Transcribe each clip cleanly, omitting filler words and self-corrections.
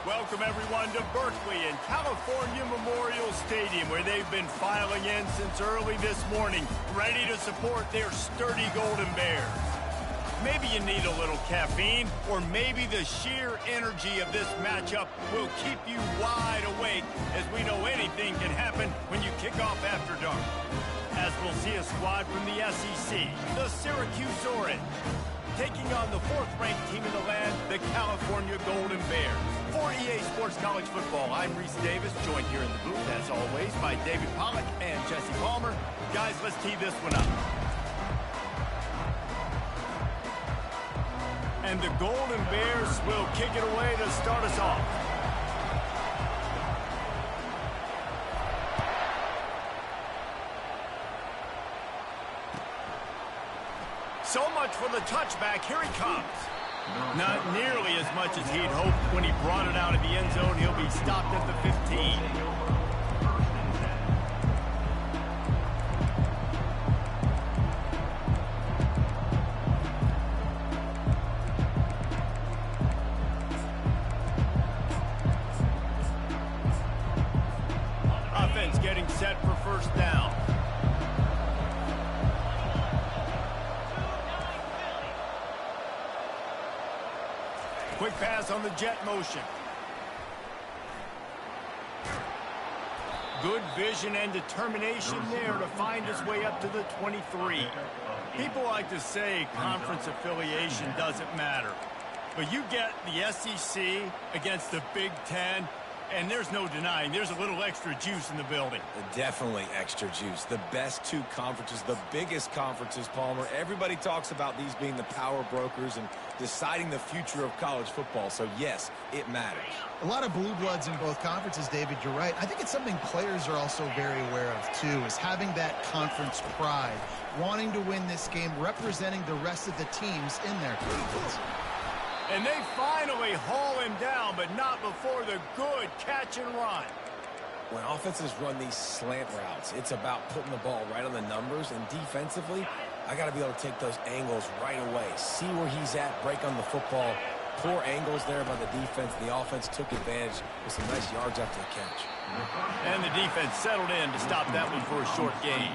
Welcome, everyone, to Berkeley and California Memorial Stadium, where they've been filing in since early this morning, ready to support their sturdy Golden Bears. Maybe you need a little caffeine, or maybe the sheer energy of this matchup will keep you wide awake, as we know anything can happen when you kick off after dark. As we'll see a squad from the SEC, the Syracuse Orange, taking on the fourth-ranked team in the land, the California Golden Bears. For EA Sports College Football, I'm Reese Davis, joined here in the booth, as always, by David Pollack and Jesse Palmer. Guys, let's tee this one up. And the Golden Bears will kick it away to start us off. So much for the touchback. Here he comes. Not nearly as much as he'd hoped when he brought it out of the end zone. He'll be stopped at the 15. Offense getting set for first down. Quick pass on the jet motion. Good vision and determination there to find his way up to the 23. People like to say conference affiliation doesn't matter. But you get the SEC against the Big Ten, and there's no denying there's a little extra juice in the building. Definitely extra juice. The best two conferences, the biggest conferences, Palmer. Everybody talks about these being the power brokers and deciding the future of college football. So, yes, it matters. A lot of blue bloods in both conferences, David. You're right. I think it's something players are also very aware of, too, is having that conference pride, wanting to win this game, representing the rest of the teams in their conference. And they finally haul him down, but not before the good catch and run. When offenses run these slant routes, it's about putting the ball right on the numbers. And defensively, I got to be able to take those angles right away. See where he's at, break on the football. Poor angles there by the defense. The offense took advantage with some nice yards after the catch. And the defense settled in to stop that one for a short gain.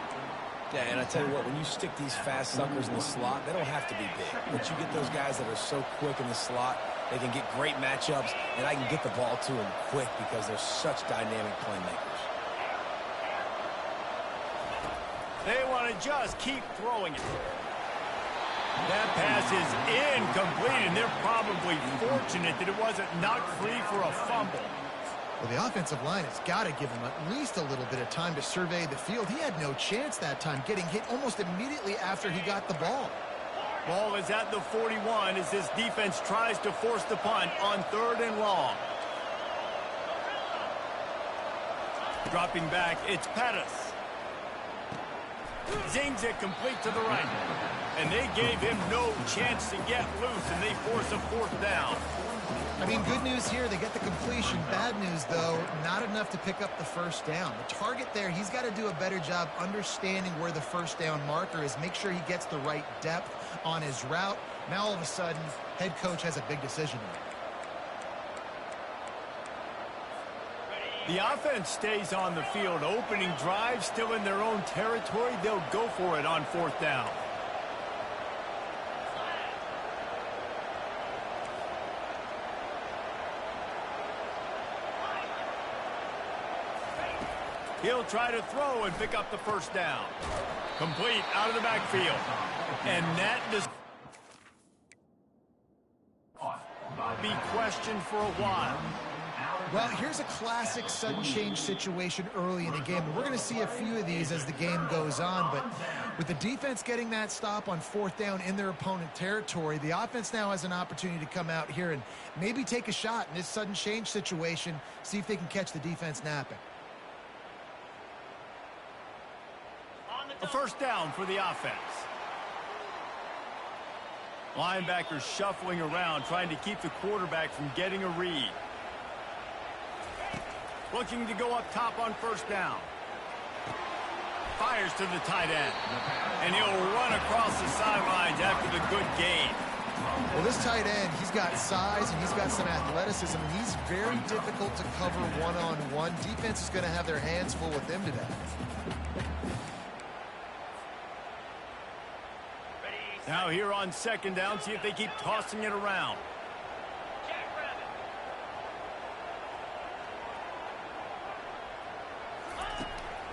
Yeah, and I tell you what, when you stick these fast suckers in the slot, they don't have to be big. But you get those guys that are so quick in the slot, they can get great matchups, and I can get the ball to them quick because they're such dynamic playmakers. They want to just keep throwing it. That pass is incomplete, and they're probably fortunate that it wasn't knocked free for a fumble. Well, the offensive line has got to give him at least a little bit of time to survey the field. He had no chance that time, getting hit almost immediately after he got the ball. Ball is at the 41 as this defense tries to force the punt on 3rd and long. Dropping back, it's Pettis. Zings it complete to the right. And they gave him no chance to get loose, and they force a 4th down. I mean, good news here, they get the completion. Bad news, though, not enough to pick up the first down. The target there, he's got to do a better job understanding where the first down marker is, make sure he gets the right depth on his route. Now, all of a sudden, head coach has a big decision to make. The offense stays on the field. Opening drive, still in their own territory. They'll go for it on 4th down. He'll try to throw and pick up the first down. Complete out of the backfield. And that does be questioned for a while. Well, here's a classic sudden change situation early in the game. We're going to see a few of these as the game goes on, but with the defense getting that stop on 4th down in their opponent territory, the offense now has an opportunity to come out here and maybe take a shot in this sudden change situation, see if they can catch the defense napping. A first down for the offense. Linebackers shuffling around, trying to keep the quarterback from getting a read. Looking to go up top on first down. Fires to the tight end. And he'll run across the sidelines after the good gain. Well, this tight end, he's got size and he's got some athleticism, and he's very difficult to cover one-on-one. Defense is going to have their hands full with him today. Now here on second down, see if they keep tossing it around.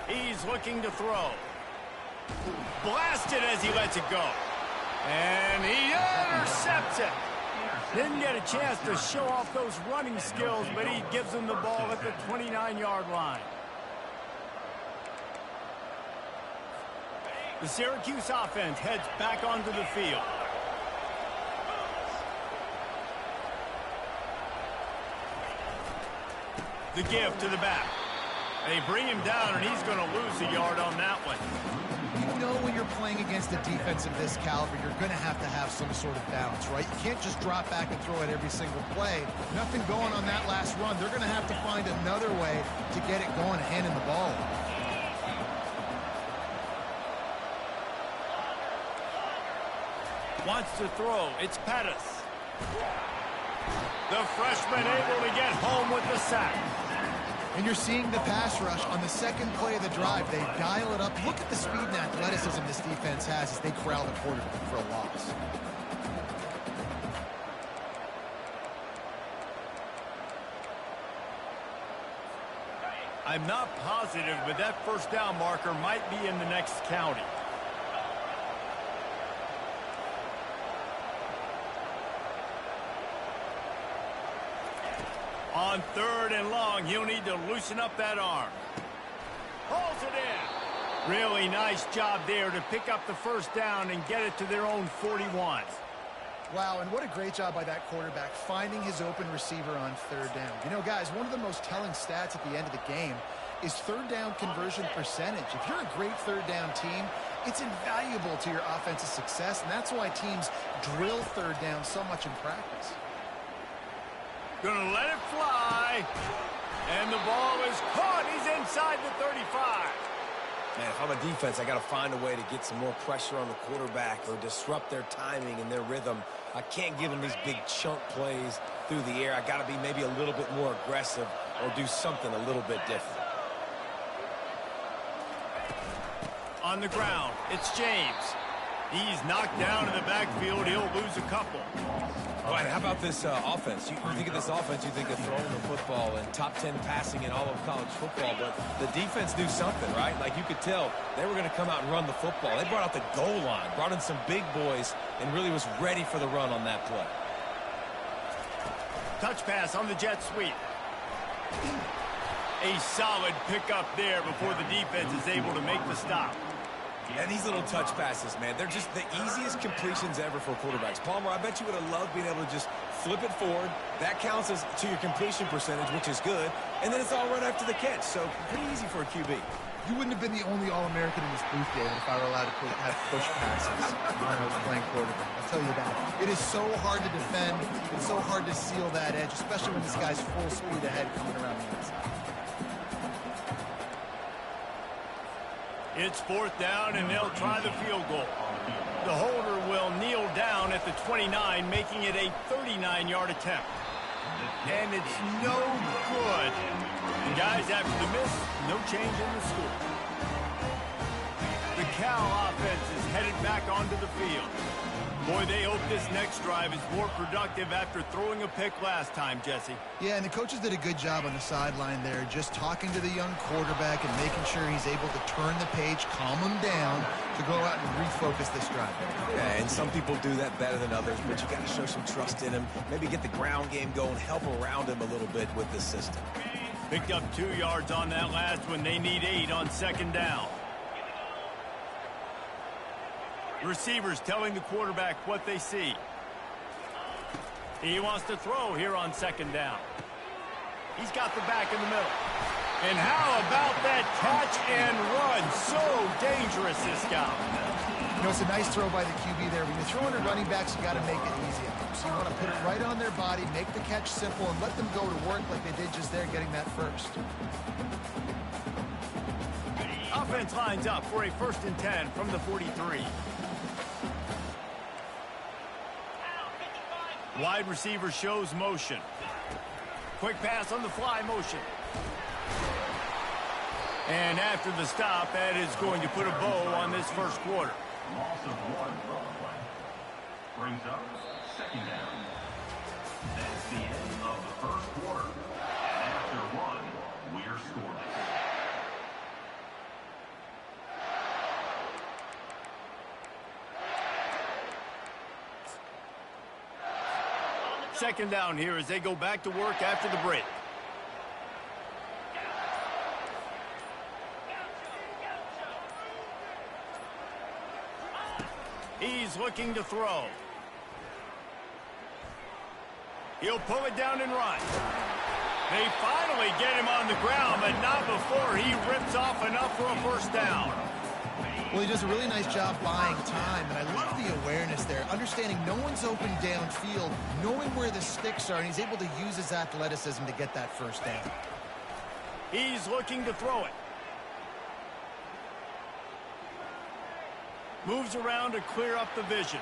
He's looking to throw. Blasted as he lets it go. And he intercepts it. Didn't get a chance to show off those running skills, but he gives them the ball at the 29-yard line. The Syracuse offense heads back onto the field. The give to the back. They bring him down, and he's going to lose a yard on that one. You know when you're playing against a defense of this caliber, you're going to have some sort of balance, right? You can't just drop back and throw it every single play. Nothing going on that last run. They're going to have to find another way to get it going, handing the ball. Wants to throw. It's Pettis. The freshman able to get home with the sack. And you're seeing the pass rush on the second play of the drive. They dial it up. Look at the speed and athleticism this defense has as they corral the quarterback for a loss. I'm not positive, but that first down marker might be in the next county. On third and long, he'll need to loosen up that arm. Pulls it in. Really nice job there to pick up the first down and get it to their own 41. Wow, and what a great job by that quarterback, finding his open receiver on third down. You know, guys, one of the most telling stats at the end of the game is third down conversion percentage. If you're a great third down team, it's invaluable to your offensive success, and that's why teams drill third down so much in practice. Gonna let it fly. And the ball is caught. He's inside the 35. Man, if I'm a defense, I got to find a way to get some more pressure on the quarterback or disrupt their timing and their rhythm. I can't give them these big chunk plays through the air. I got to be maybe a little bit more aggressive or do something a little bit different. On the ground, it's James. He's knocked down in the backfield. He'll lose a couple. All right, how about this offense? You think of this offense, you think of throwing the football and top 10 passing in all of college football, but the defense knew something, right? Like you could tell they were going to come out and run the football. They brought out the goal line, brought in some big boys, and really was ready for the run on that play. Touch pass on the jet sweep. A solid pickup there before the defense is able to make the stop. And these little touch passes, man, they're just the easiest completions ever for quarterbacks. Palmer, I bet you would have loved being able to just flip it forward. That counts as to your completion percentage, which is good. And then it's all right after the catch, so pretty easy for a QB. You wouldn't have been the only All-American in this booth, David, if I were allowed to have push passes when I was playing quarterback. I'll tell you that. It is so hard to defend. It's so hard to seal that edge, especially when this guy's full speed ahead coming around the inside. It's fourth down, and they'll try the field goal. The holder will kneel down at the 29, making it a 39-yard attempt. And it's no good. And guys, after the miss, no change in the score. The Cal offense is headed back onto the field. Boy, they hope this next drive is more productive after throwing a pick last time, Jesse. Yeah, and the coaches did a good job on the sideline there, just talking to the young quarterback and making sure he's able to turn the page, calm him down, to go out and refocus this drive. Yeah, and some people do that better than others, but you got to show some trust in him, maybe get the ground game going, help around him a little bit with this system. Picked up 2 yards on that last one. They need 8 on second down. Receivers telling the quarterback what they see. He wants to throw here on second down. He's got the back in the middle. And how about that catch and run? So dangerous, this guy. You know, it's a nice throw by the QB there. When you're throwing to running backs, you got to make it easy. So you want to put it right on their body, make the catch simple, and let them go to work like they did just there, getting that first. Offense lines up for a 1st and 10 from the 43. Wide receiver shows motion. Quick pass on the fly motion. And after the stop, that is going to put a bow on this first quarter. Loss of 1 on the play. Brings up second down. That's the end of the first quarter. And after 1, we're scoreless. Second down here as they go back to work after the break. He's looking to throw. He'll pull it down and run. They finally get him on the ground, but not before he rips off enough for a first down. Well, he does a really nice job buying time, and I love the awareness there, understanding no one's open downfield, knowing where the sticks are, and he's able to use his athleticism to get that first down. He's looking to throw it. Moves around to clear up the vision.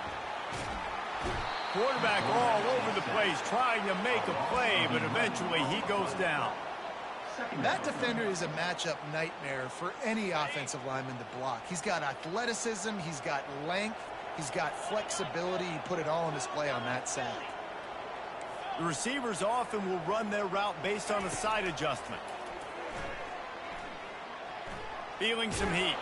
Quarterback all over the place trying to make a play, but eventually he goes down. That defender is a matchup nightmare for any offensive lineman to block. He's got athleticism, he's got length, he's got flexibility. He put it all on display on that sack. The receivers often will run their route based on a side adjustment. Feeling some heat.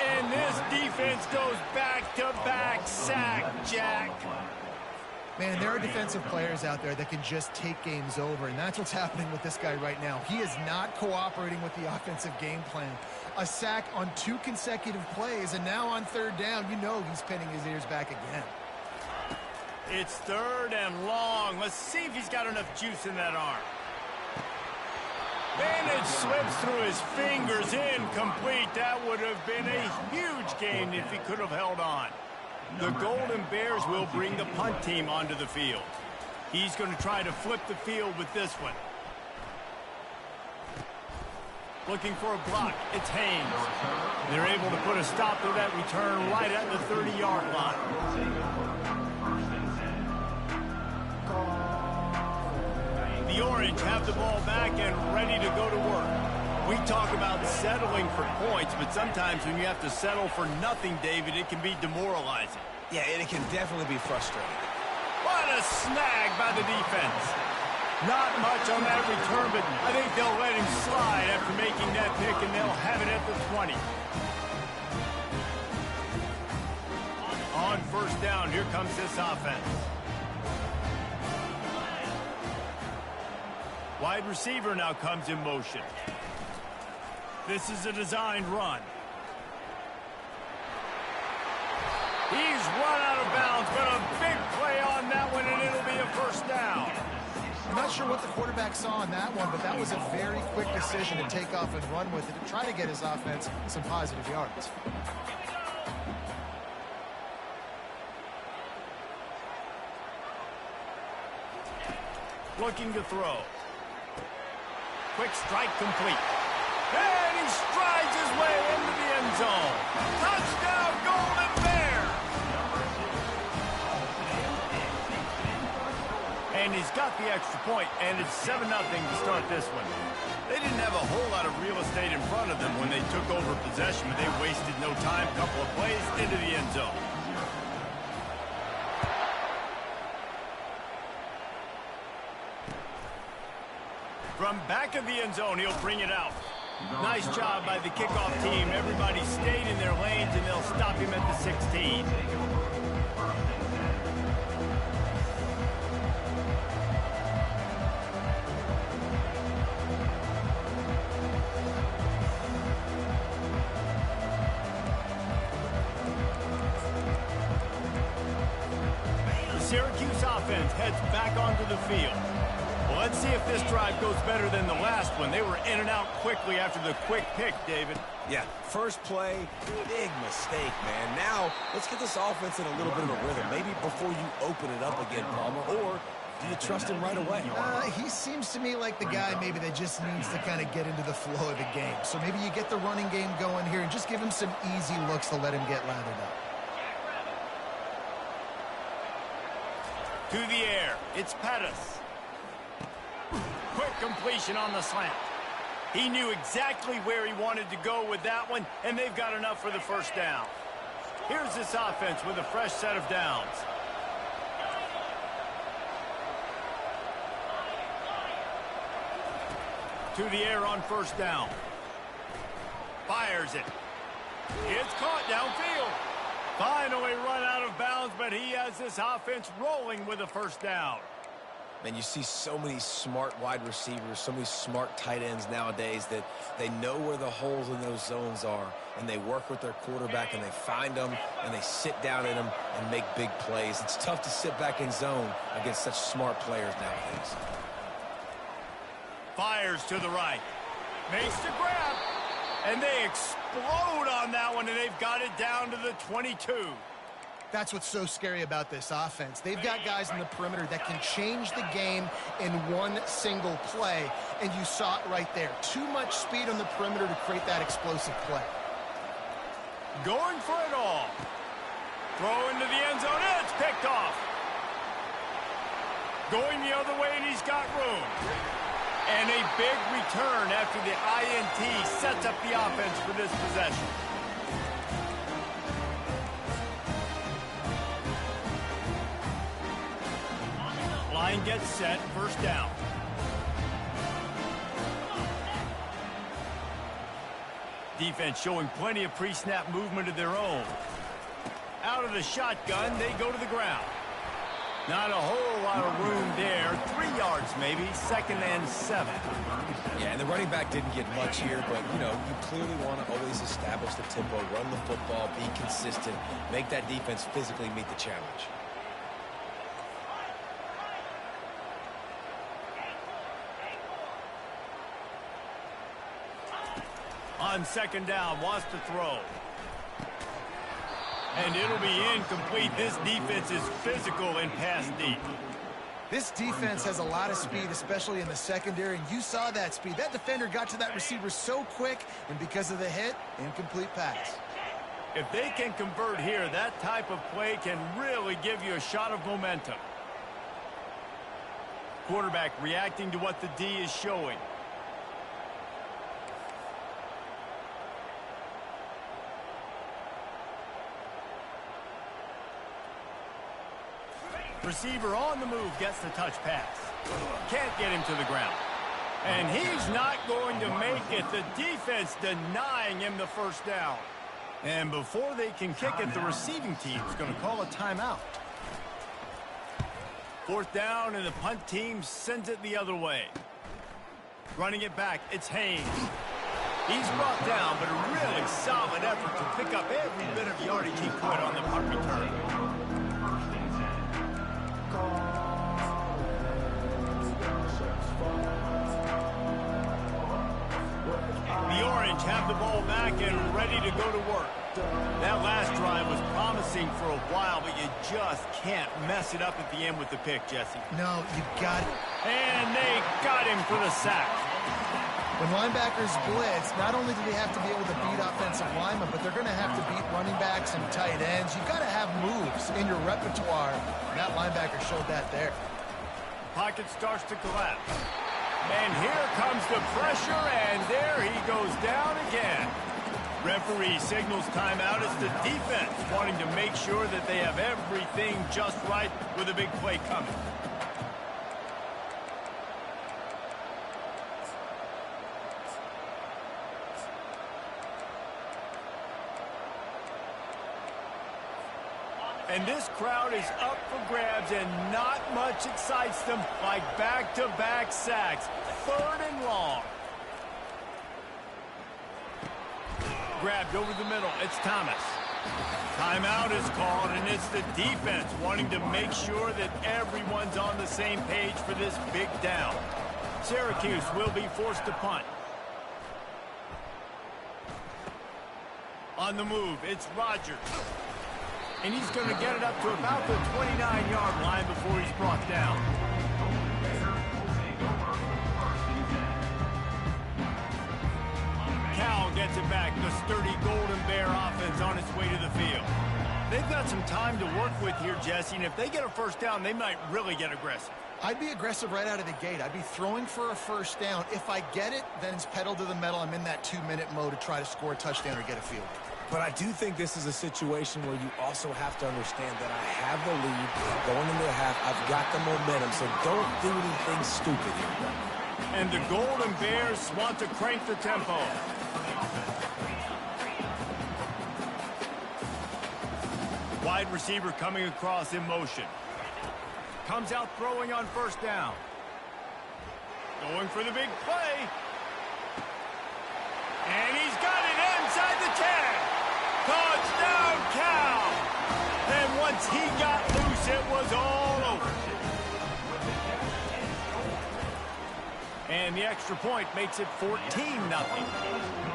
And this defense goes back-to-back sack, Jack. Man, there are defensive players out there that can just take games over, and that's what's happening with this guy right now. He is not cooperating with the offensive game plan. A sack on 2 consecutive plays, and now on third down, you know he's pinning his ears back again. It's third and long. Let's see if he's got enough juice in that arm. And it slips through his fingers, incomplete. That would have been a huge gain if he could have held on. The Golden Bears will bring the punt team onto the field. He's going to try to flip the field with this one. Looking for a block. It's Haynes. They're able to put a stop to that return right at the 30-yard line. The Orange have the ball back and ready to go to work. We talk about settling for points, but sometimes when you have to settle for nothing, David, it can be demoralizing. Yeah, and it can definitely be frustrating. What a snag by the defense. Not much on that return, but I think they'll let him slide after making that pick, and they'll have it at the 20. On first down, here comes this offense. Wide receiver now comes in motion. This is a designed run. He's run out of bounds, but a big play on that one, and it'll be a first down. I'm not sure what the quarterback saw on that one, but that was a very quick decision to take off and run with it to try to get his offense some positive yards. Looking to throw. Quick strike complete. And he strides his way into the end zone. Touchdown, Golden Bear! And he's got the extra point, and it's 7-0 to start this one. They didn't have a whole lot of real estate in front of them when they took over possession, but they wasted no time. Couple of plays into the end zone. From back of the end zone, he'll bring it out. Nice job by the kickoff team. Everybody stayed in their lanes, and they'll stop him at the 16. The Syracuse offense heads back onto the field. Well, let's see if this drive goes better than the last one. They were in and out quickly after the quick pick, David. Yeah, first play, big mistake, man. Now, let's get this offense in a little bit of a rhythm. Maybe before you open it up again, Palmer, or do you trust him right away? He seems to me like the guy maybe that just needs to kind of get into the flow of the game. So maybe you get the running game going here and just give him some easy looks to let him get lathered up. To the air, it's Pettis. Quick completion on the slant. He knew exactly where he wanted to go with that one, and they've got enough for the first down. Here's this offense with a fresh set of downs. To the air on first down. Fires it. It's caught downfield. Finally run out of bounds, but he has this offense rolling with a first down. Man, you see so many smart wide receivers, so many smart tight ends nowadays that they know where the holes in those zones are, and they work with their quarterback, and they find them, and they sit down in them and make big plays. It's tough to sit back in zone against such smart players nowadays. Fires to the right. Makes the grab. And they explode on that one, and they've got it down to the 22. That's what's so scary about this offense. They've got guys in the perimeter that can change the game in one single play, and you saw it right there. Too much speed on the perimeter to create that explosive play. Going for it all. Throw into the end zone. It's picked off. Going the other way, and he's got room. And a big return after the INT sets up the offense for this possession. Line gets set, first down. Defense showing plenty of pre-snap movement of their own. Out of the shotgun, they go to the ground. Not a whole lot of room there. 3 yards maybe, 2nd and 7. Yeah, and the running back didn't get much here, but, you know, you clearly want to always establish the tempo, run the football, be consistent, make that defense physically meet the challenge. On 2nd down, wants to throw. And it'll be incomplete. This defense is physical and pass deep. This defense has a lot of speed, especially in the secondary, and you saw that speed. That defender got to that receiver so quick, and because of the hit, incomplete pass. If they can convert here, that type of play can really give you a shot of momentum. Quarterback reacting to what the D is showing. Receiver on the move gets the touch pass. Can't get him to the ground. And he's not going to make it. The defense denying him the first down. And before they can kick it, the receiving team is going to call a timeout. 4th down, and the punt team sends it the other way. Running it back, it's Haynes. He's brought down, but a really solid effort to pick up every bit of yardage he could on the punt return. The Orange have the ball back and ready to go to work. That last drive was promising for a while, but you just can't mess it up at the end with the pick, Jesse. No, you got it. And they got him for the sack. When linebackers blitz, not only do they have to be able to beat offensive linemen, but they're going to have to beat running backs and tight ends. You've got to have moves in your repertoire. And that linebacker showed that there. Pocket starts to collapse. And here comes the pressure, and there he goes down again. Referee signals timeout as the defense wanting to make sure that they have everything just right with a big play coming. And this crowd is up for grabs, and not much excites them like back-to-back sacks. 3rd and long. Grabbed over the middle. It's Thomas. Timeout is called, and it's the defense wanting to make sure that everyone's on the same page for this big down. Syracuse will be forced to punt. On the move, it's Rogers. And he's going to get it up to about the 29-yard line before he's brought down. Cal gets it back. The sturdy Golden Bear offense on its way to the field. They've got some time to work with here, Jesse, and if they get a first down, they might really get aggressive. I'd be aggressive right out of the gate. I'd be throwing for a first down. If I get it, then it's pedal to the metal. I'm in that 2-minute mode to try to score a touchdown or get a field goal. But I do think this is a situation where you also have to understand that I have the lead going into the half. I've got the momentum, so don't do anything stupid here. And the Golden Bears want to crank the tempo. Wide receiver coming across in motion. Comes out throwing on first down. Going for the big play. And he's got it inside the 10. Touchdown, Cal. And once he got loose, it was all over. And the extra point makes it 14-0.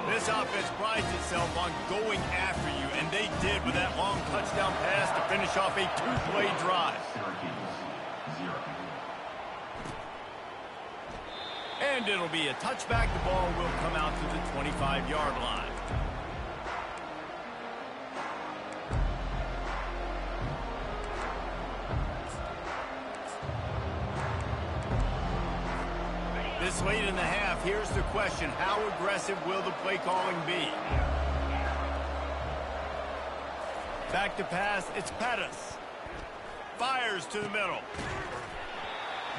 This offense prides itself on going after you, and they did with that long touchdown pass to finish off a 2-play drive. And it'll be a touchback. The ball will come out to the 25-yard line. This late in the half, here's the question. How aggressive will the play calling be? Back to pass, it's Pettis. Fires to the middle.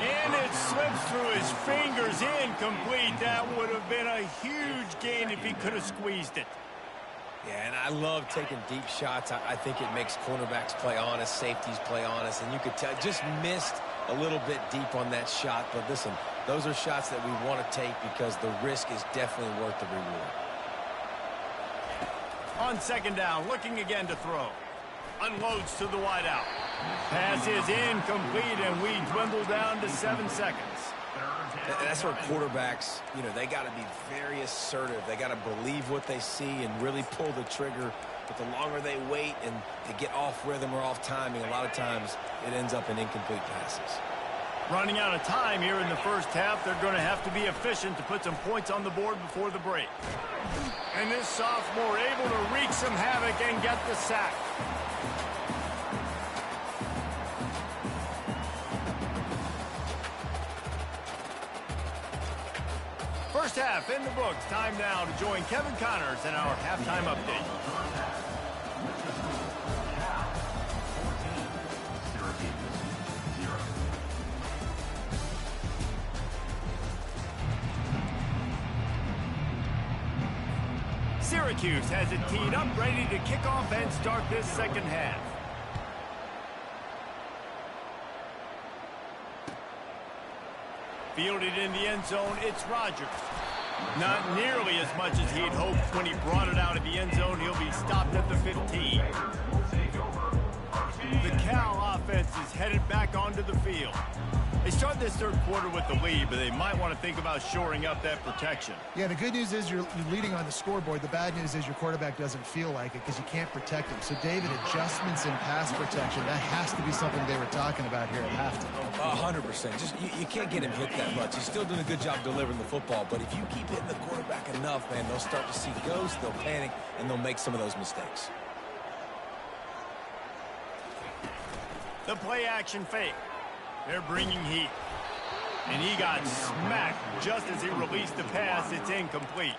And it slips through his fingers, incomplete. That would have been a huge gain if he could have squeezed it. Yeah, and I love taking deep shots. I think it makes cornerbacks play honest, safeties play honest, and you could tell just missed a little bit deep on that shot. But listen, those are shots that we want to take because the risk is definitely worth the reward. On second down, looking again to throw. Unloads to the wideout. Pass is incomplete, and we dwindle down to 7 seconds. And that's where quarterbacks, they got to be very assertive. They got to believe what they see and really pull the trigger. But the longer they wait and they get off rhythm or off timing, a lot of times it ends up in incomplete passes. Running out of time here in the first half, they're going to have to be efficient to put some points on the board before the break. And this sophomore able to wreak some havoc and get the sack. First half in the books. Time now to join Kevin Connors in our halftime update. Syracuse has it teed up, ready to kick off and start this second half. Fielded in the end zone, it's Rogers. Not nearly as much as he'd hoped when he brought it out of the end zone. He'll be stopped at the 15. The Cal offense is headed back onto the field. They start this third quarter with the lead, but they might want to think about shoring up that protection. Yeah, the good news is you're leading on the scoreboard. The bad news is your quarterback doesn't feel like it because you can't protect him. So, David, adjustments in pass protection, that has to be something they were talking about here at halftime. 100%. Just you can't get him hit that much. He's still doing a good job delivering the football, but if you keep hitting the quarterback enough, man, they'll start to see ghosts, they'll panic, and they'll make some of those mistakes. The play action fake. They're bringing heat. And he got smacked just as he released the pass. It's incomplete.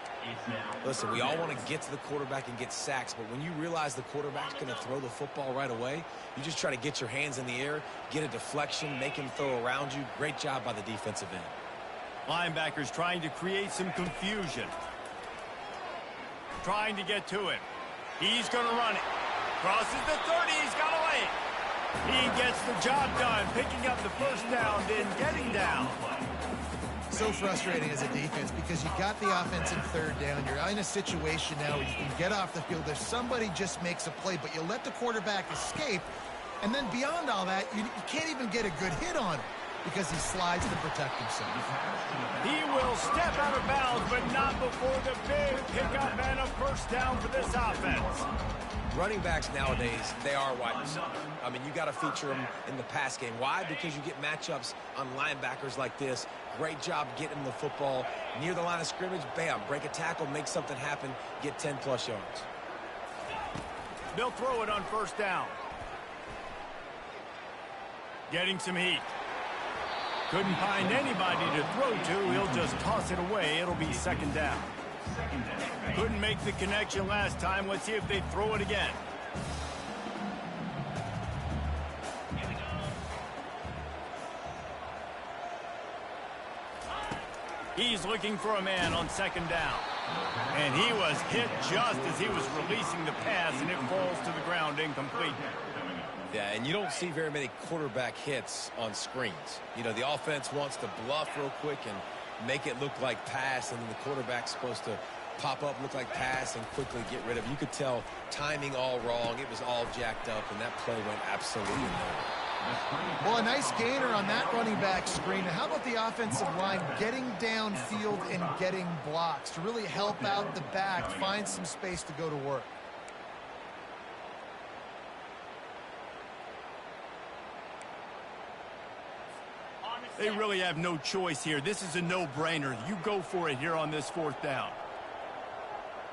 Listen, we all want to get to the quarterback and get sacks, but when you realize the quarterback's going to throw the football right away, you just try to get your hands in the air, get a deflection, make him throw around you. Great job by the defensive end. Linebackers trying to create some confusion. Trying to get to him. He's going to run it. Crosses the 30. He's got to lay it. He gets the job done, picking up the first down, then getting down. So frustrating as a defense because you got the offense in third down. You're in a situation now where you can get off the field if somebody just makes a play, but you let the quarterback escape. And then beyond all that, you can't even get a good hit on him because he slides to protect himself. He will step out of bounds, but not before the big pickup and a first down for this offense. Running backs nowadays, they are wide receivers. I mean, you got to feature them in the pass game. Why? Because you get matchups on linebackers like this. Great job getting the football near the line of scrimmage. Bam, break a tackle, make something happen, get 10-plus yards. They'll throw it on first down. Getting some heat. Couldn't find anybody to throw to. He'll just toss it away. It'll be second down. Couldn't make the connection last time. Let's see if they throw it again. He's looking for a man on second down. And he was hit just as he was releasing the pass, and it falls to the ground incomplete. Yeah, and you don't see very many quarterback hits on screens. You know, the offense wants to bluff real quick and make it look like pass, and then the quarterback's supposed to pop up, look like pass, and quickly get rid of it. You could tell timing all wrong. It was all jacked up, and that play went absolutely nowhere. Well, a nice gainer on that running back screen. How about the offensive line getting downfield and getting blocks to really help out the back, find some space to go to work? They really have no choice here. This is a no-brainer. You go for it here on this fourth down.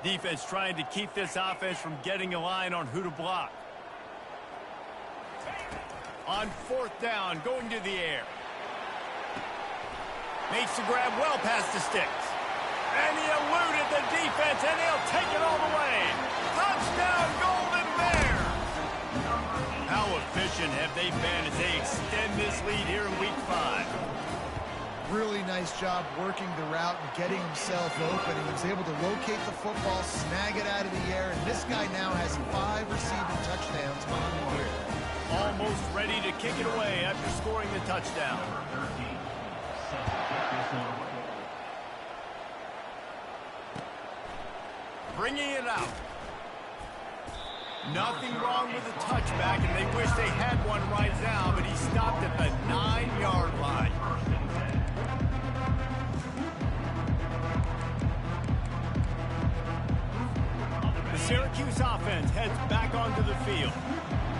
Defense trying to keep this offense from getting a line on who to block. On fourth down, going to the air. Makes the grab well past the sticks. And he eluded the defense, and he'll take it all the way. Touchdown, Golden Bears! How efficient have they been as they extend this lead here in Week 5? Really nice job working the route and getting himself open. He was able to locate the football, snag it out of the air, and this guy now has 5 receiving touchdowns on the year. Almost ready to kick it away after scoring the touchdown. Bringing it out. Nothing wrong with the touchback, and they wish they had one right now, but he stopped at the 9-yard line. The Syracuse offense heads back onto the field.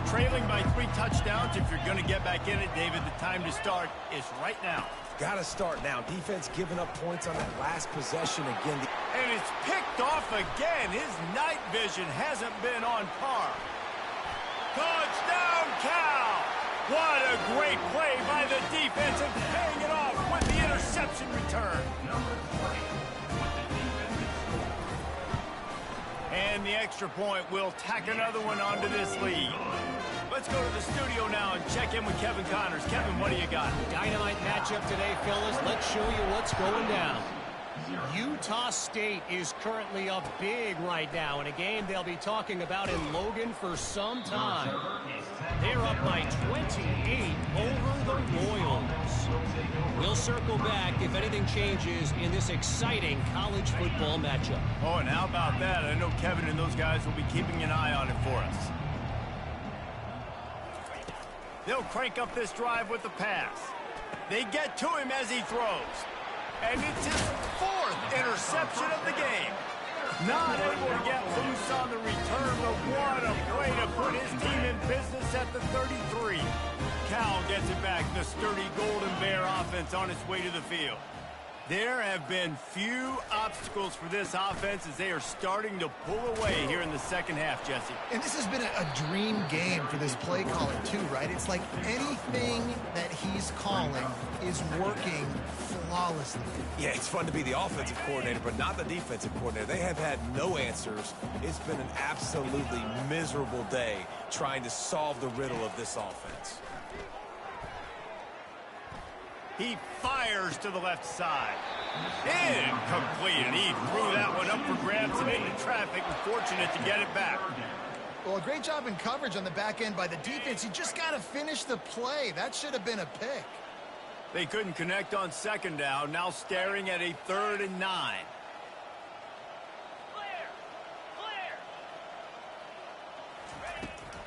Trailing by 3 touchdowns. If you're going to get back in it, David, the time to start is right now. Got to start now. Defense giving up points on that last possession again. And it's picked off again. His night vision hasn't been on par. Touchdown, Cal! What a great play by the defense and paying it off with the interception return. And the extra point will tack another one onto this lead. Let's go to the studio now and check in with Kevin Connors. Kevin, what do you got? Dynamite matchup today, fellas. Let's show you what's going down. Utah State is currently up big right now in a game they'll be talking about in Logan for some time. They're up by 28 over the Royals. We'll circle back if anything changes in this exciting college football matchup. Oh, and how about that? I know Kevin and those guys will be keeping an eye on it for us. They'll crank up this drive with the pass. They get to him as he throws. And it's his 4th interception of the game. Not able to get loose on the return, but what a way to put his team in business at the 33. Cal gets it back. The sturdy Golden Bear offense on its way to the field. There have been few obstacles for this offense as they are starting to pull away here in the second half, Jesse. And this has been a dream game for this play caller, too, right? It's like anything that he's calling is working flawlessly. Yeah, it's fun to be the offensive coordinator, but not the defensive coordinator. They have had no answers. It's been an absolutely miserable day trying to solve the riddle of this offense. He fires to the left side. Incomplete, and he threw that one up for grabs and into traffic and fortunate to get it back. Well, a great job in coverage on the back end by the defense. You just got to finish the play. That should have been a pick. They couldn't connect on second down, now staring at a 3rd and 9.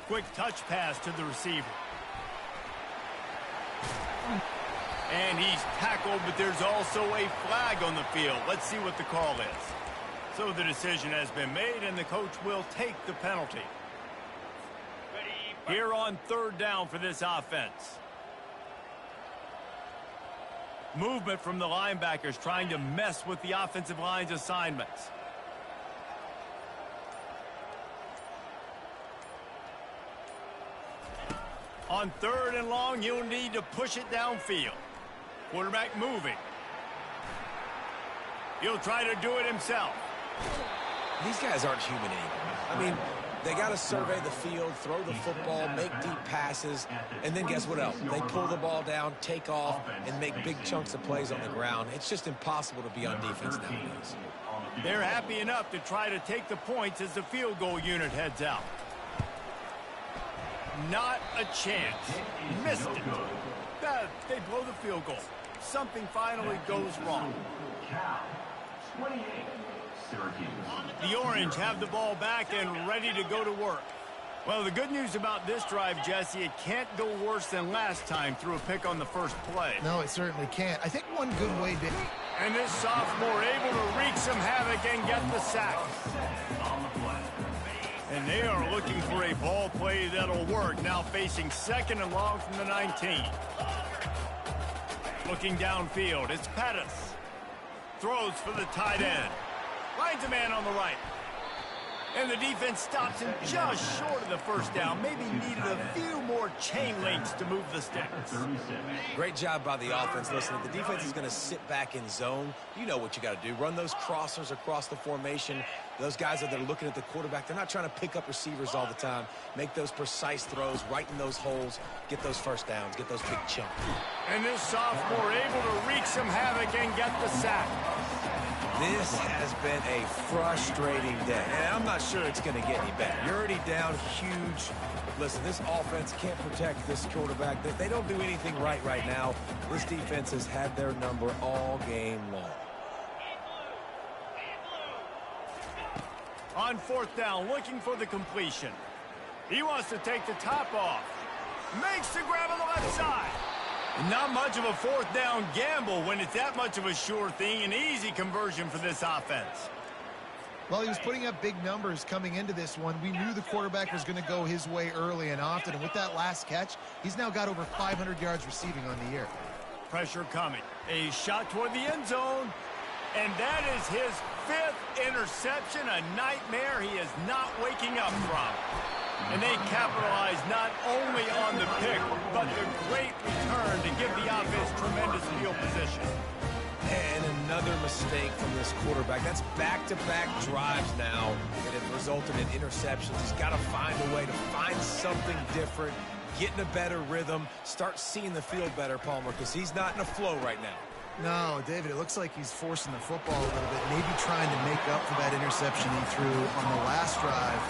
Quick touch pass to the receiver. And he's tackled, but there's also a flag on the field. Let's see what the call is. So the decision has been made, and the coach will take the penalty. Here on 3rd down for this offense. Movement from the linebackers trying to mess with the offensive line's assignments. On 3rd and long, he'll need to push it downfield. Quarterback moving. He'll try to do it himself. These guys aren't human anymore. I mean, they got to survey the field, throw the football, make deep passes, and then guess what else? They pull the ball down, take off, and make big chunks of plays on the ground. It's just impossible to be on defense nowadays. They're happy enough to try to take the points as the field goal unit heads out. Not a chance. Missed it. They blow the field goal. Something finally goes wrong. The Orange have the ball back and ready to go to work. Well, the good news about this drive, Jesse, it can't go worse than last time through a pick on the first play. No, it certainly can't. I think one good way to... And this sophomore able to wreak some havoc and get the sack. And they are looking for a ball play that'll work, now facing 2nd and long from the 19. Looking downfield, it's Pettis. Throws for the tight end. Finds a man on the right. And the defense stops him just short of the first down. Maybe needed a few more chain links to move the sticks. Great job by the offense. Listen, if the defense is going to sit back in zone, you know what you got to do. Run those crossers across the formation. Those guys that are looking at the quarterback, they're not trying to pick up receivers all the time. Make those precise throws, right in those holes, get those first downs, get those big chunks. And this sophomore able to wreak some havoc and get the sack. This has been a frustrating day, and I'm not sure it's going to get any better. You're already down huge. Listen, this offense can't protect this quarterback. They don't do anything right now. This defense has had their number all game long. On 4th down, looking for the completion. He wants to take the top off. Makes the grab on the left side. Not much of a 4th down gamble when it's that much of a sure thing. An easy conversion for this offense. Well, he was putting up big numbers coming into this one. We knew the quarterback was going to go his way early and often. And with that last catch, he's now got over 500 yards receiving on the year. Pressure coming. A shot toward the end zone. And that is his 5th interception. A nightmare he is not waking up from. And they capitalize not only on the pick, but the great return to give the offense tremendous field position. And another mistake from this quarterback. That's back-to-back drives now that have resulted in interceptions. He's got to find a way to find something different, get in a better rhythm, start seeing the field better, Palmer, because he's not in a flow right now. No, David, it looks like he's forcing the football a little bit, maybe trying to make up for that interception he threw on the last drive.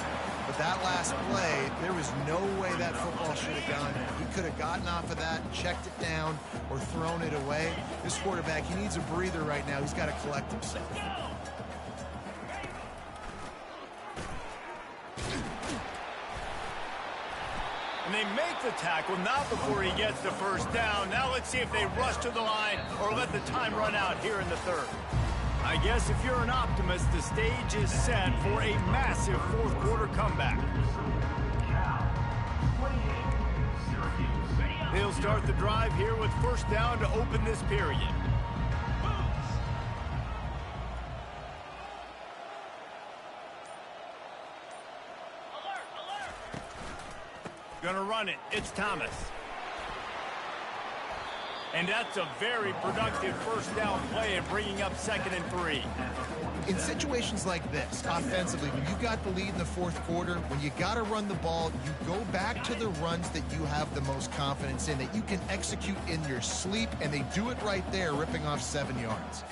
But that last play, there was no way that football should have gone there. He could have gotten off of that, checked it down, or thrown it away. This quarterback, he needs a breather right now. He's got to collect himself. And they make the tackle, not before he gets the first down. Now let's see if they rush to the line or let the time run out here in the 3rd. I guess if you're an optimist, the stage is set for a massive 4th quarter comeback. They'll start the drive here with 1st down to open this period. Gonna run it. It's Thomas. And that's a very productive 1st down play and bringing up 2nd and 3. In situations like this, offensively, when you got the lead in the 4th quarter, when you got to run the ball, you go back to the runs that you have the most confidence in, that you can execute in your sleep, and they do it right there, ripping off 7 yards.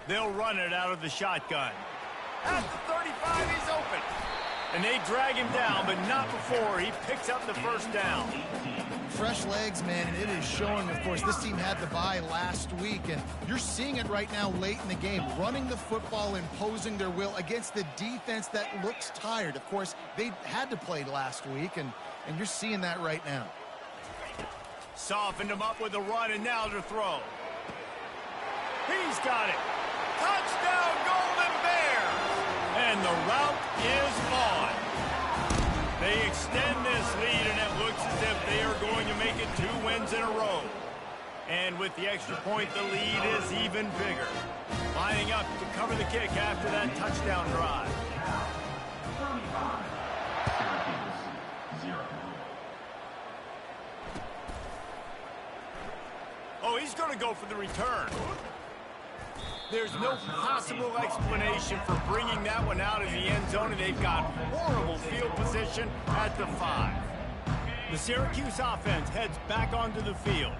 They'll run it out of the shotgun. At the 35, he's open. And they drag him down, but not before he picks up the 1st down. Fresh legs, man, and it is showing, of course, this team had the bye last week, and you're seeing it right now late in the game, running the football, imposing their will against the defense that looks tired. Of course, they had to play last week, and you're seeing that right now. Softened him up with a run, and now to throw. He's got it. Touchdown, Golden Bears! And the route is on. They extend this lead, and it looks as if they are going to make it 2 wins in a row. And with the extra point, the lead is even bigger. Lining up to cover the kick after that touchdown drive. Oh, he's going to go for the return. There's no possible explanation for bringing that one out of the end zone, and they've got horrible field position at the 5. The Syracuse offense heads back onto the field.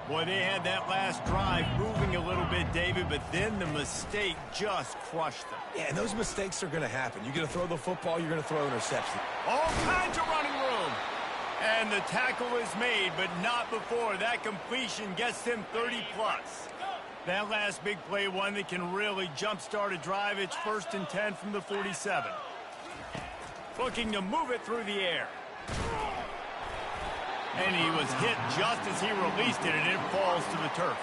Boy, they had that last drive moving a little bit, David, but then the mistake just crushed them. Yeah, and those mistakes are going to happen. You're going to throw the football, you're going to throw an interception. All kinds of running room. And the tackle is made, but not before that completion gets them 30-plus. That last big play, one that can really jumpstart a drive. It's 1st and 10 from the 47. Looking to move it through the air. And he was hit just as he released it, and it falls to the turf.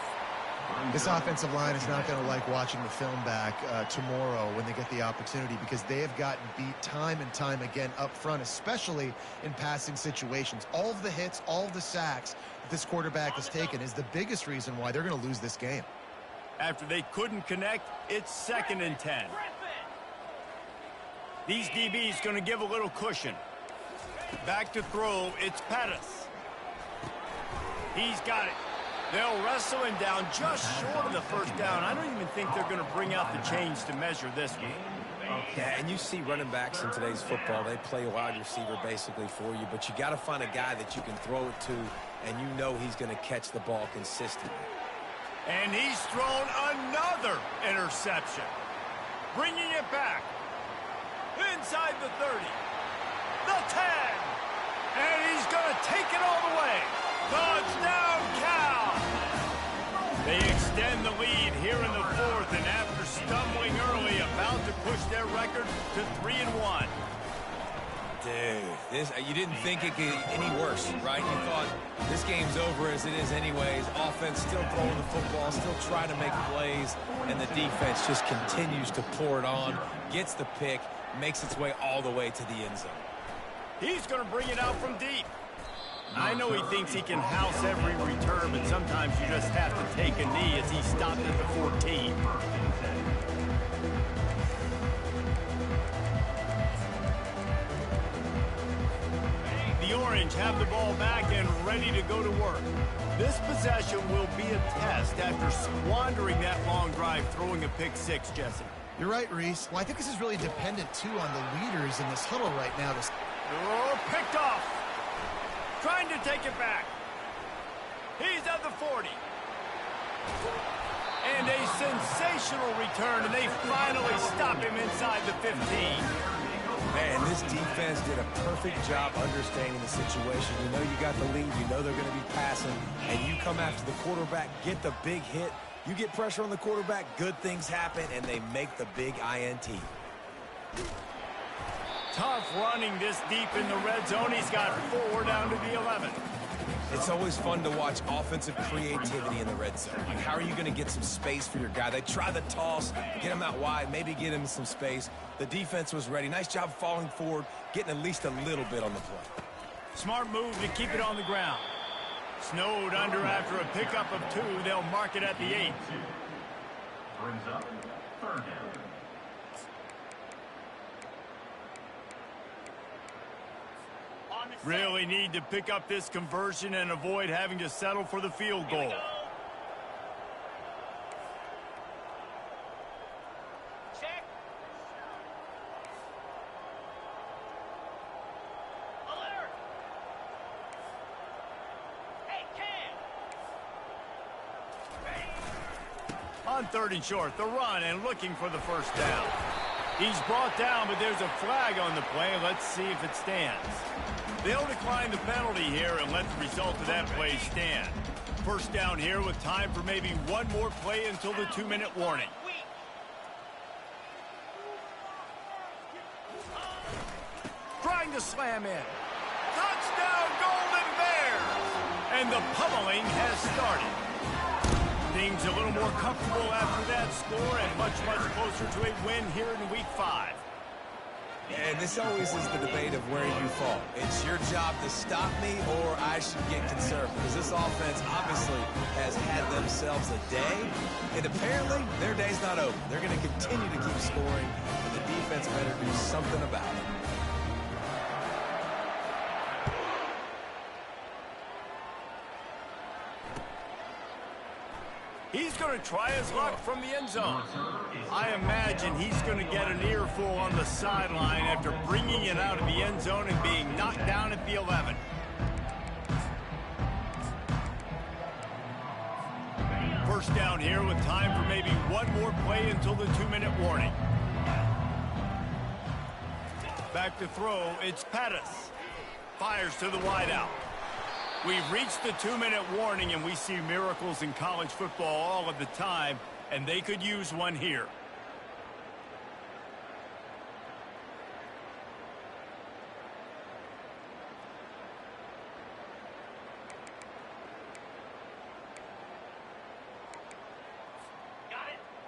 This offensive line is not going to like watching the film back tomorrow when they get the opportunity, because they have gotten beat time and time again up front, especially in passing situations. All of the hits, all of the sacks that this quarterback has taken is the biggest reason why they're going to lose this game. After they couldn't connect, it's 2nd and 10. These DBs going to give a little cushion. Back to throw, it's Pettis. He's got it. They'll wrestle him down just short of the 1st down. I don't even think they're going to bring out the chains to measure this one. Yeah, and you see running backs in today's football, they play a wide receiver basically for you, but you got to find a guy that you can throw it to, and you know he's going to catch the ball consistently. And he's thrown another interception. Bringing it back. Inside the 30. The 10. And he's going to take it all the way. Touchdown, Cal! They extend the lead here in the 4th, and after stumbling early, about to push their record to 3-1. Dude, you didn't think it could get any worse, right? You thought this game's over as it is anyways. Offense still throwing the football, still trying to make plays, and the defense just continues to pour it on, gets the pick, makes its way all the way to the end zone. He's going to bring it out from deep. I know he thinks he can house every return, but sometimes you just have to take a knee as he stopped at the 14. The Orange have the ball back and ready to go to work. This possession will be a test after squandering that long drive, throwing a pick 6, Jesse. You're right, Reese. Well, I think this is really dependent, too, on the leaders in this huddle right now. Oh, picked off. Trying to take it back. He's at the 40. And a sensational return, and they finally stop him inside the 15. Man, this defense did a perfect job understanding the situation. You know you got the lead, you know they're going to be passing, and you come after the quarterback, get the big hit. You get pressure on the quarterback, good things happen, and they make the big INT. Tough running this deep in the red zone. He's got 4 down to the 11. It's always fun to watch offensive creativity in the red zone. Like, how are you going to get some space for your guy? They try the toss, get him out wide, maybe get him some space. The defense was ready. Nice job falling forward, getting at least a little bit on the play. Smart move to keep it on the ground. Snowed under after a pickup of 2. They'll mark it at the 8. Brings up 3rd down. Really need to pick up this conversion and avoid having to settle for the field goal. Check. Alert. Hey, Cam. On 3rd and short, the run and looking for the 1st down. He's brought down, but there's a flag on the play. Let's see if it stands. They'll decline the penalty here and let the result of that play stand. 1st down here with time for maybe one more play until the 2-minute warning. Trying to slam in. Touchdown, Golden Bears! And the pummeling has started. Things a little more comfortable after that score and much, much closer to a win here in Week 5. And this always is the debate of where you fall. It's your job to stop me or I should get conservative. Because this offense obviously has had themselves a day. And apparently their day's not over. They're going to continue to keep scoring. And the defense better do something about it. He's going to try his luck from the end zone. I imagine he's going to get an earful on the sideline after bringing it out of the end zone and being knocked down at the 11. First down here with time for maybe one more play until the 2-minute warning. Back to throw, it's Pettis. Fires to the wideout. We've reached the 2-minute warning, and we see miracles in college football all of the time, and they could use one here.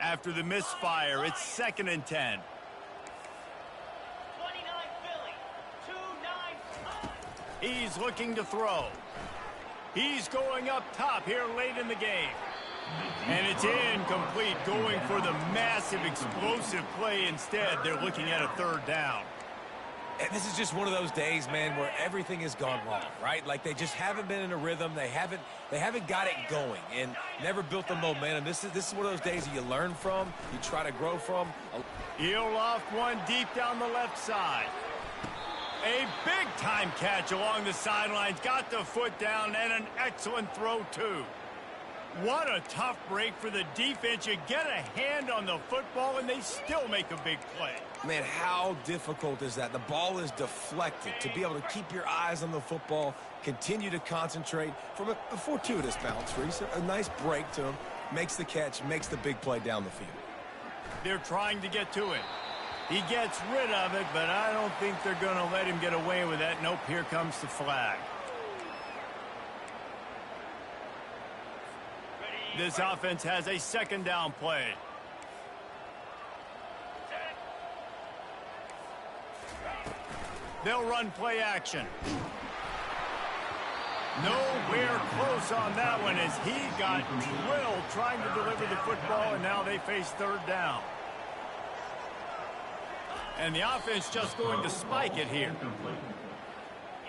After the misfire, it's 2nd and 10. 29 Philly, 2-9. He's looking to throw. He's going up top here late in the game. And it's incomplete, going for the massive explosive play instead. They're looking at a 3rd down. And this is just one of those days, man, where everything has gone wrong, right? Like they just haven't been in a rhythm. They haven't got it going and never built the momentum. This is one of those days that you learn from, you try to grow from. He'll loft one deep down the left side. A big-time catch along the sidelines. Got the foot down and an excellent throw, too. What a tough break for the defense. You get a hand on the football, and they still make a big play. Man, how difficult is that? The ball is deflected. To be able to keep your eyes on the football, continue to concentrate from a fortuitous bounce, Reese. A nice break to him. Makes the catch, makes the big play down the field. They're trying to get to it. He gets rid of it, but I don't think they're going to let him get away with that. Nope, here comes the flag. This offense has a 2nd down play. They'll run play action. Nowhere close on that one as he got drilled trying to deliver the football, and now they face 3rd down. And the offense just going to spike it here.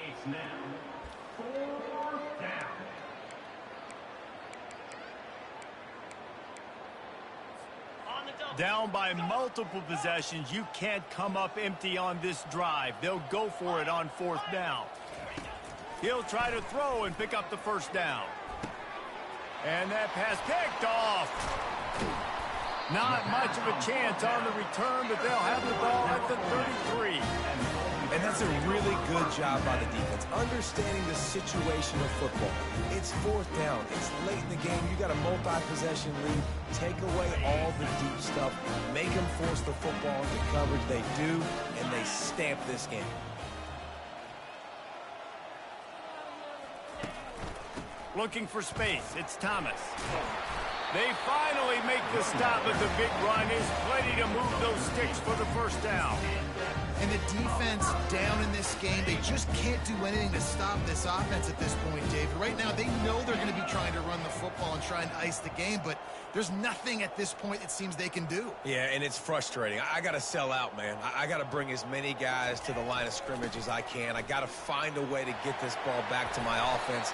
It's now 4th down. Down by multiple possessions, you can't come up empty on this drive. They'll go for it on 4th down. He'll try to throw and pick up the 1st down. And that pass picked off. Not much of a chance on the return, but they'll have the ball at the 33. And that's a really good job by the defense, understanding the situation of football. It's 4th down. It's late in the game. You got a multi-possession lead. Take away all the deep stuff. Make them force the football into coverage. They do, and they stamp this game. Looking for space. It's Thomas. They finally make the stop, but the big run is plenty to move those sticks for the 1st down. And the defense down in this game, they just can't do anything to stop this offense at this point, David. Right now, they know they're going to be trying to run the football and try and ice the game, but there's nothing at this point it seems they can do. Yeah, and it's frustrating. I got to sell out, man. I got to bring as many guys to the line of scrimmage as I can. I got to find a way to get this ball back to my offense.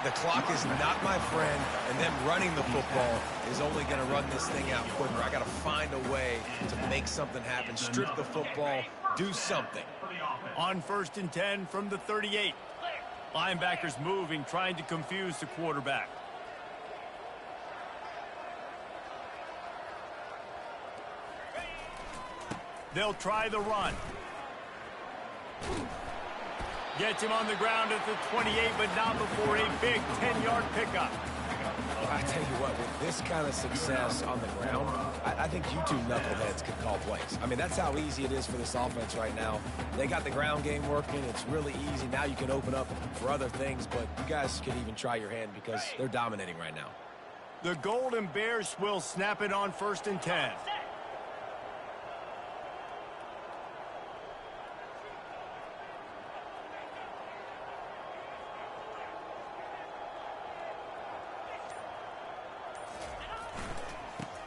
The clock is not my friend, and them running the football is only going to run this thing out quicker. I got to find a way to make something happen, strip the football, do something. On 1st and 10 from the 38. Linebackers moving, trying to confuse the quarterback. They'll try the run. Gets him on the ground at the 28, but not before a big 10-yard pickup. I tell you what, with this kind of success on the ground, I think you two knuckleheads could call plays. I mean, that's how easy it is for this offense right now. They got the ground game working. It's really easy. Now you can open up for other things, but you guys could even try your hand because they're dominating right now. The Golden Bears will snap it on 1st and 10.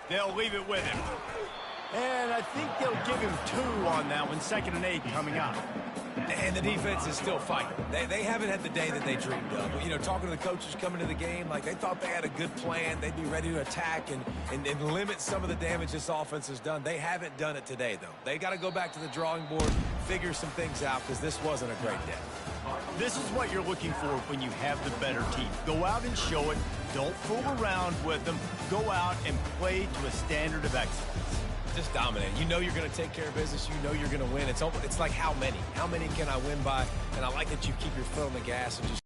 They'll leave it with him. And I think they'll give him 2 on that one. 2nd and 8 coming up. And the defense is still fighting. They haven't had the day that they dreamed of. But, you know, talking to the coaches coming to the game, like they thought they had a good plan. They'd be ready to attack and limit some of the damage this offense has done. They haven't done it today, though. They got to go back to the drawing board, figure some things out, because this wasn't a great day. This is what you're looking for when you have the better team. Go out and show it. Don't fool around with them. Go out and play to a standard of excellence. Just dominate. You know you're going to take care of business. You know you're going to win. It's like how many? How many can I win by? And I like that you keep your foot on the gas and just